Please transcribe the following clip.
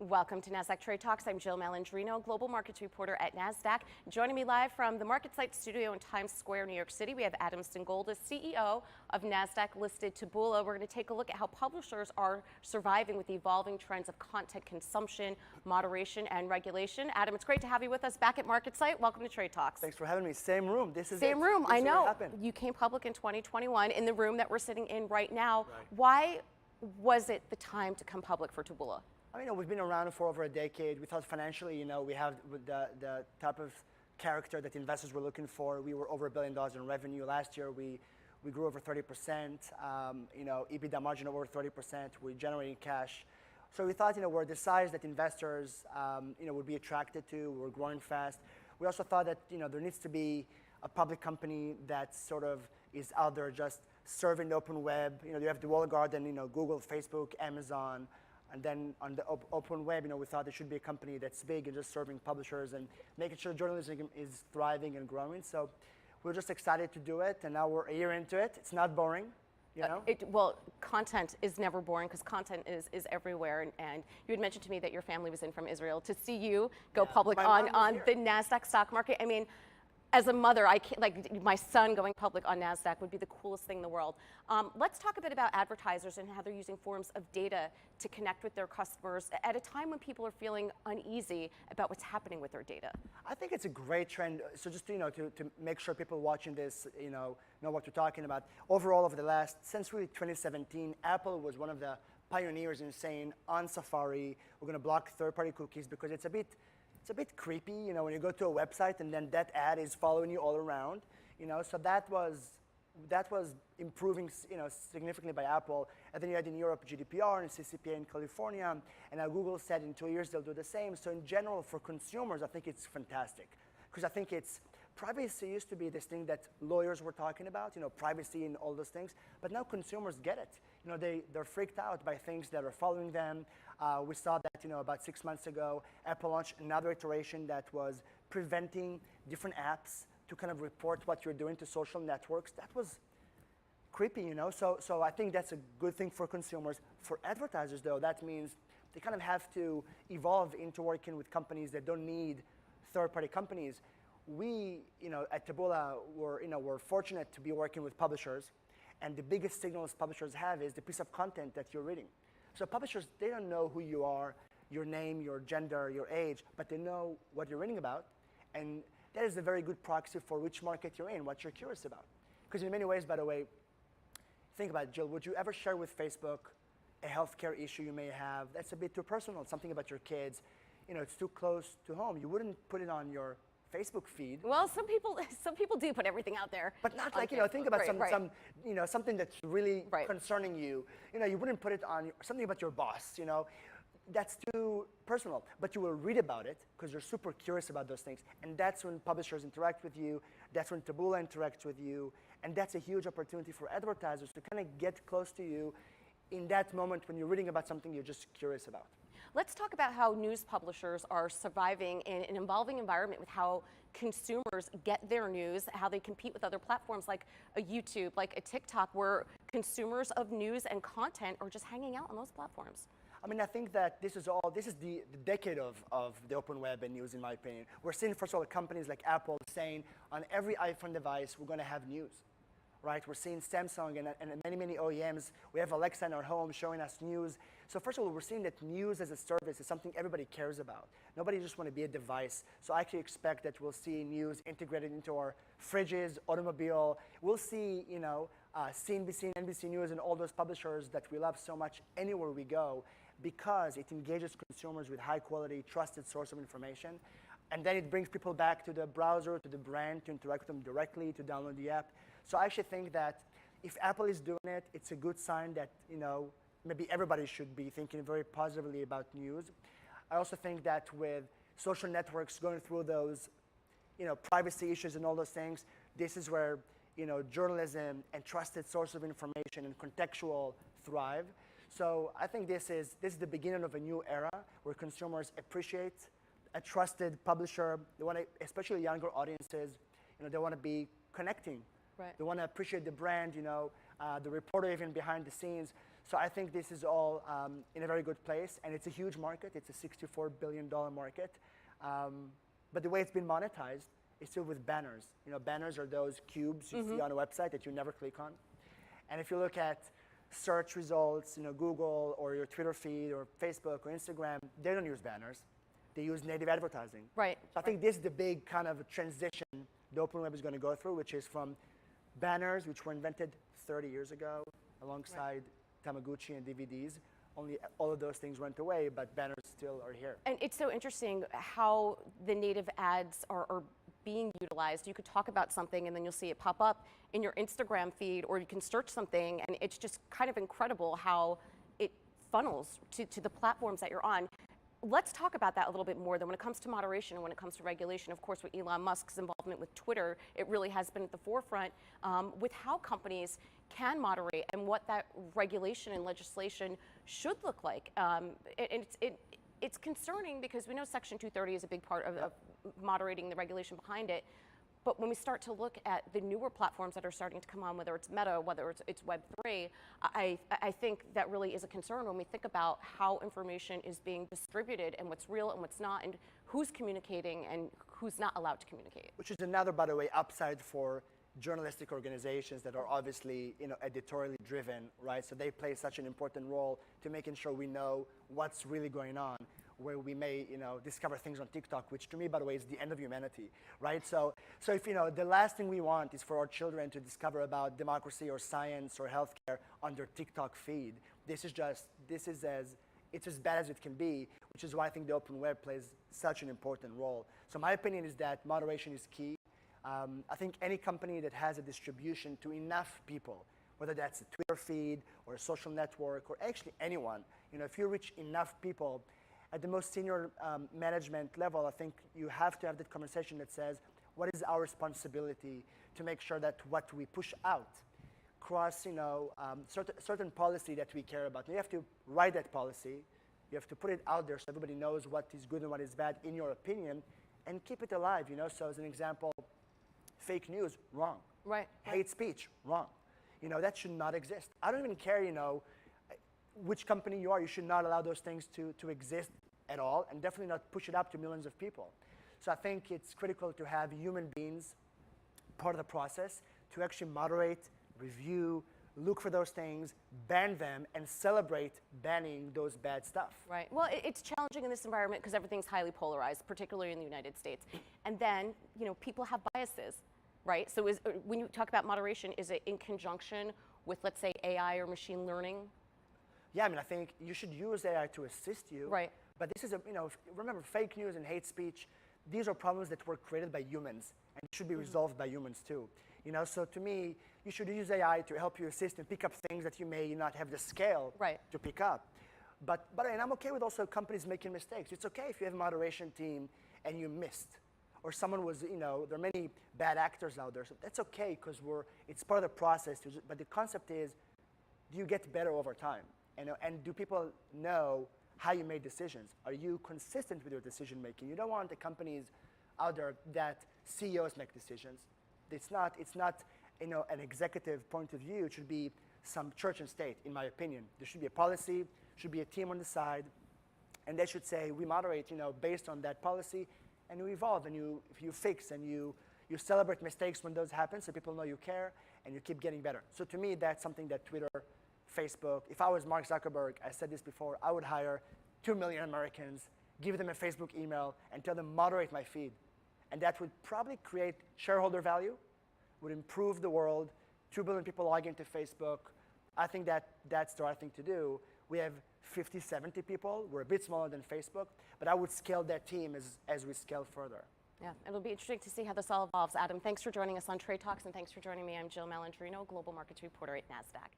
Welcome to Nasdaq Trade Talks. I'm Jill Malandrino, global markets reporter at Nasdaq. Joining me live from the MarketSite studio in Times Square, New York City, we have Adam Singolda, CEO of Nasdaq-listed Taboola. We're going to take a look at how publishers are surviving with the evolving trends of content consumption, moderation, and regulation. Adam, it's great to have you with us back at MarketSite. Welcome to Trade Talks. Thanks for having me. Same room. This is Same it. room. This I know. happened. You came public in 2021 in the room that we're sitting in right now. Right. Why was it the time to come public for Taboola? I mean, we've been around for over a decade. We thought financially, we have the type of character that investors were looking for. We were over $1 billion in revenue. Last year, we grew over 30%, EBITDA margin over 30%. We're generating cash. So we thought, we're the size that investors, would be attracted to. We're growing fast. We also thought that, there needs to be a public company that sort of is out there just serving the open web. You have the walled garden, Google, Facebook, Amazon. And then on the open web, we thought there should be a company that's big and just serving publishers and making sure journalism is thriving and growing. So we're just excited to do it, and now we're a year into it. It's not boring, Well, content is never boring because content is everywhere. And you had mentioned to me that your family was in from Israel to see you go public on the Nasdaq stock market. I mean, as a mother, I can't, my son going public on Nasdaq would be the coolest thing in the world. Let's talk a bit about advertisers and how they're using forms of data to connect with their customers at a time when people are feeling uneasy about what's happening with their data. I think it's a great trend. So just to make sure people watching this, know what we're talking about. Overall, since really 2017, Apple was one of the pioneers in saying on Safari, we're going to block third-party cookies because it's a bit creepy, when you go to a website and then that ad is following you all around, So that was improving, significantly by Apple. And then you had in Europe GDPR and CCPA in California, and now Google said in 2 years they'll do the same. So in general, for consumers, I think it's fantastic because I think privacy used to be this thing that lawyers were talking about, privacy and all those things. But now consumers get it. They're freaked out by things that are following them. We saw that, about 6 months ago, Apple launched another iteration that was preventing different apps to kind of report what you're doing to social networks. That was creepy, So I think that's a good thing for consumers. For advertisers, though, that means they kind of have to evolve into working with companies that don't need third-party companies. We, at Taboola, we're fortunate to be working with publishers, and the biggest signals publishers have is the piece of content that you're reading. So publishers, they don't know who you are, your name, your gender, your age, but they know what you're reading about, and that is a very good proxy for which market you're in, what you're curious about. Because in many ways, by the way, think about it, Jill, would you ever share with Facebook a healthcare issue you may have? That's a bit too personal, something about your kids. It's too close to home. You wouldn't put it on your Facebook feed. Well, some people do put everything out there. But not like, think about something that's really concerning you. You wouldn't put it on something about your boss, That's too personal. But you will read about it because you're super curious about those things. And that's when publishers interact with you. That's when Taboola interacts with you. And that's a huge opportunity for advertisers to kind of get close to you in that moment when you're reading about something you're just curious about. Let's talk about how news publishers are surviving in an evolving environment with how consumers get their news, how they compete with other platforms like a YouTube, like a TikTok, where consumers of news and content are just hanging out on those platforms. I mean, I think that this is the decade of the open web and news, in my opinion. We're seeing, first of all, companies like Apple saying on every iPhone device, we're going to have news. Right? We're seeing Samsung and many OEMs. We have Alexa in our home showing us news. So first of all, we're seeing that news as a service is something everybody cares about. Nobody just want to be a device. So I actually expect that we'll see news integrated into our fridges, automobile. We'll see, CNBC and NBC News and all those publishers that we love so much anywhere we go because it engages consumers with high quality, trusted source of information. And then it brings people back to the browser, to the brand, to interact with them directly, to download the app. So I actually think that if Apple is doing it, it's a good sign that, maybe everybody should be thinking very positively about news. I also think that with social networks going through those, privacy issues and all those things, this is where, journalism and trusted source of information and contextual thrive. So I think this is the beginning of a new era where consumers appreciate a trusted publisher. They want to, especially younger audiences, they want to be connecting. Right. They want to appreciate the brand, the reporter even behind the scenes. So I think this is all in a very good place, and it's a huge market. It's a $64 billion market. But the way it's been monetized is still with banners. Banners are those cubes you see on a website that you never click on. And if you look at search results, Google or your Twitter feed or Facebook or Instagram, they don't use banners. They use native advertising. Right. So I think this is the big kind of transition the open web is going to go through, which is from banners, which were invented 30 years ago alongside Tamagotchi and DVDs. Only all of those things went away, but banners still are here. And it's so interesting how the native ads are being utilized. You could talk about something and then you'll see it pop up in your Instagram feed, or you can search something, and it's just kind of incredible how it funnels to the platforms that you're on. Let's talk about that a little bit more. Then when it comes to moderation and when it comes to regulation, of course, with Elon Musk's involvement with Twitter, it really has been at the forefront with how companies can moderate and what that regulation and legislation should look like. It's concerning because we know Section 230 is a big part of moderating the regulation behind it. But when we start to look at the newer platforms that are starting to come on, whether it's Meta, whether it's Web3, I think that really is a concern when we think about how information is being distributed and what's real and what's not, and who's communicating and who's not allowed to communicate. Which is another, by the way, upside for journalistic organizations that are obviously editorially driven, right? So they play such an important role to making sure we know what's really going on, where we may discover things on TikTok, which to me, by the way, is the end of humanity, right? So if the last thing we want is for our children to discover about democracy or science or healthcare on their TikTok feed, it's as bad as it can be, which is why I think the open web plays such an important role. So my opinion is that moderation is key. I think any company that has a distribution to enough people, whether that's a Twitter feed or a social network or actually anyone, if you reach enough people at the most senior management level, I think you have to have that conversation that says, what is our responsibility to make sure that what we push out cross, certain policy that we care about. And you have to write that policy. You have to put it out there so everybody knows what is good and what is bad in your opinion, and keep it alive. So as an example, fake news, wrong. Right. Hate speech, wrong. That should not exist. I don't even care, which company you are. You should not allow those things to exist at all, and definitely not push it up to millions of people. So I think it's critical to have human beings part of the process to actually moderate, review, look for those things, ban them, and celebrate banning those bad stuff. Right. Well, it's challenging in this environment because everything's highly polarized, particularly in the United States. And then, people have biases, right? So when you talk about moderation, is it in conjunction with, let's say, AI or machine learning? Yeah, I think you should use AI to assist you. Right. But this is remember, fake news and hate speech, these are problems that were created by humans and should be resolved by humans too. So to me, you should use AI to help you assist and pick up things that you may not have the scale to pick up. And I'm okay with also companies making mistakes. It's okay if you have a moderation team and you missed, or someone was, there are many bad actors out there. So that's okay because it's part of the process. But the concept is, do you get better over time? And do people know how you made decisions? Are you consistent with your decision making? You don't want the companies out there that CEOs make decisions. It's not an executive point of view. It should be some church and state, in my opinion. There should be a policy, should be a team on the side, and they should say, we moderate, based on that policy, and you evolve, and you fix, and you celebrate mistakes when those happen so people know you care, and you keep getting better. So to me, that's something that Twitter, Facebook, if I was Mark Zuckerberg, I said this before, I would hire 2 million Americans, give them a Facebook email, and tell them moderate my feed. And that would probably create shareholder value, would improve the world. 2 billion people log into Facebook. I think that's the right thing to do. We have 50, 70 people. We're a bit smaller than Facebook, but I would scale that team as we scale further. Yeah, it'll be interesting to see how this all evolves. Adam, thanks for joining us on Trade Talks, and thanks for joining me. I'm Jill Malandrino, Global Markets Reporter at Nasdaq.